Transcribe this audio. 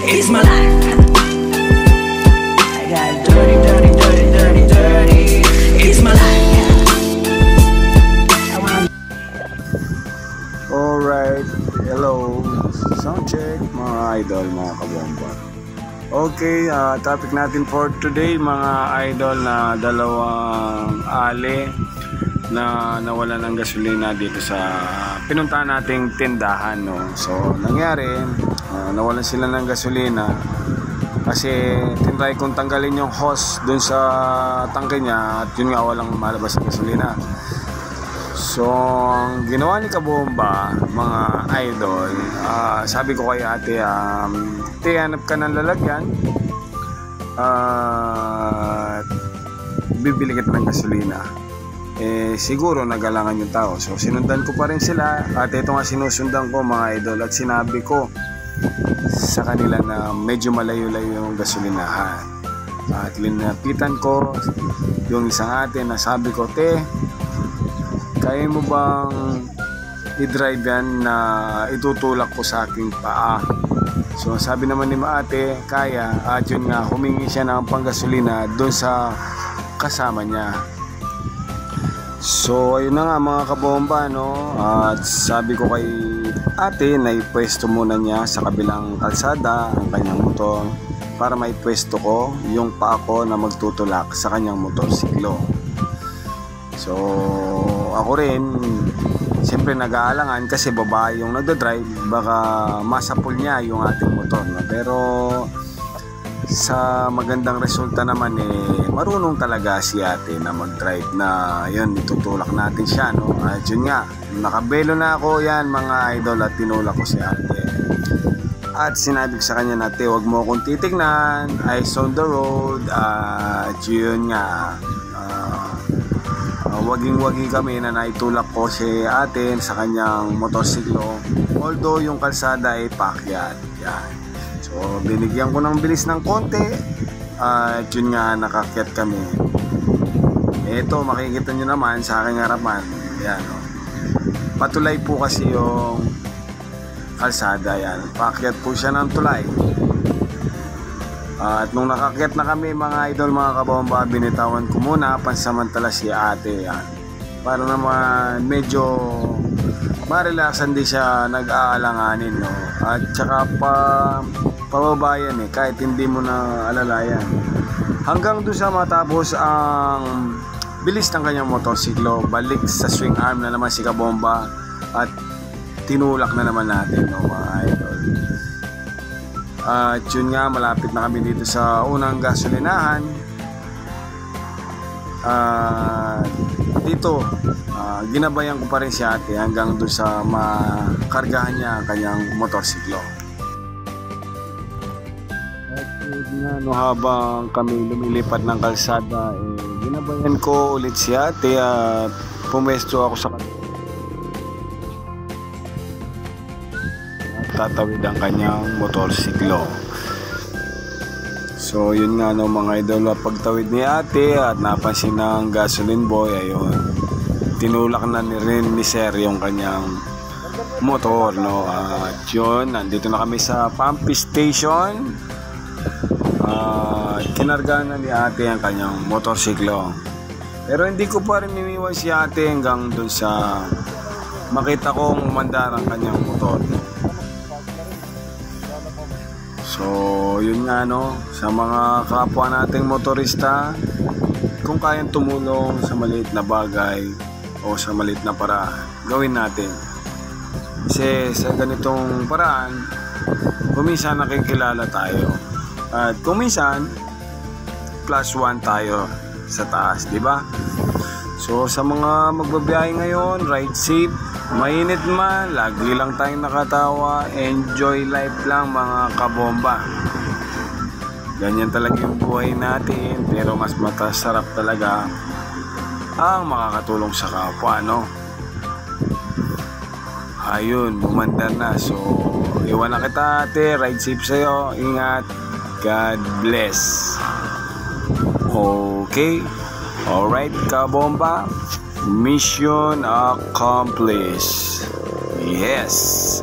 It's my life. I got dirty, dirty, dirty, dirty, dirty. It's my life. Alright, hello, sound check mga idol, mga kabomba. Okay, topic natin for today mga idol, na dalawang ali na nawala ng gasolina dito sa pinuntahan nating tindahan, no? So nangyari, nawalan sila ng gasolina kasi tinry kong tanggalin yung hose dun sa tangke niya at yun nga, walang malabas ng gasolina. So, ang ginawa ni Kabomba, mga idol, sabi ko kay ate, hanap ka ng lalagyan at bibili kita ng gasolina. Siguro nagalangan yung tao. So, sinundan ko pa rin sila at ito nga sinusundan ko, mga idol, at sinabi ko sa kanila na medyo malayo-layo yung gasolinahan. At linapitan ko yung isang ate na sabi ko, te, kaya mo bang i-drive yan na itutulak ko sa aking paa? So sabi naman ni ate, kaya. At yun nga, humingi siya ng panggasolina doon sa kasama niya. So ayun na nga mga kabomba, no? At sabi ko kay ate na ipwesto muna niya sa kabilang kalsada ang kanyang motor para maipwesto ko yung paa ko na magtutulak sa kanyang motorsiklo. So ako rin siyempre nag-aalangan kasi babae yung nagdadrive, baka masapul niya yung ating motor, no? Pero sa magandang resulta naman, marunong talaga si ate na mag-drive, na yun, itutulak natin siya, no? At yun nga, nakabelo na ako yan mga idol at tinulak ko si ate at sinabi ko sa kanya na, te, wag mo akong titignan, eyes on the road. At yun nga, waging-wagi kami na naitulak ko si ate sa kanyang motorsiklo, although yung kalsada ay paakyat. Yan. So binigyan ko ng bilis ng konti at yun nga, nakakyat kami. Ito makikita nyo naman sa aking harapan, yan, no? Patulay po kasi yung kalsada, yan, paakyat po siya ng tulay. At nung nakakyat na kami mga idol, mga kabomba, binitawan ko muna pansamantala si ate, yan, para naman medyo marelaxan din siya, nag-aalanganin, no? At saka pababayan, kahit hindi mo na alalayan, hanggang doon sa matapos ang bilis ng kanyang motorsiklo, balik sa swing arm na naman si Kabomba at tinulak na naman natin, no, mga idol. At yun nga, malapit na kami dito sa unang gasolinahan. Dito, ginabayan ko pa rin si ate hanggang doon sa makargahan niya ang kanyang motorsiklo. At yun nga, no, habang kami lumilipad ng kalsada, ginabayan ko ulit si ate at pumesto ako sa kanila. Tatawid ang kanyang motorsiklo. So yun nga, no, mga idol, pagtawid ni ate at napansin ng gasoline boy, ayun, tinulak na rin ni sir yung kanyang motor, no? At yun, nandito na kami sa pumping station. Kinarga na ni ate ang kanyang motorsiklo, pero hindi ko pa rin iniwan si ate hanggang dun sa makita kong umandar ang kanyang motor. So yun nga, no, sa mga kapwa nating motorista, kung kayang tumulong sa maliit na bagay o sa maliit na paraan, gawin natin. Kasi sa ganitong paraan, kuminsan nakikilala tayo at kuminsan plus one tayo sa taas, di ba? So sa mga magbabiyahe ngayon, ride safe. Mainit man, lagi lang tayong nakatawa, enjoy life lang mga kabomba. Ganyan talaga yung buhay natin, pero mas matasarap talaga ang makakatulong sa kapwa, no? Ayun, bumandar na. So iwan na kita ate, ride safe sa'yo, ingat, God bless. Okay, alright kabomba, mission accomplished. Yes.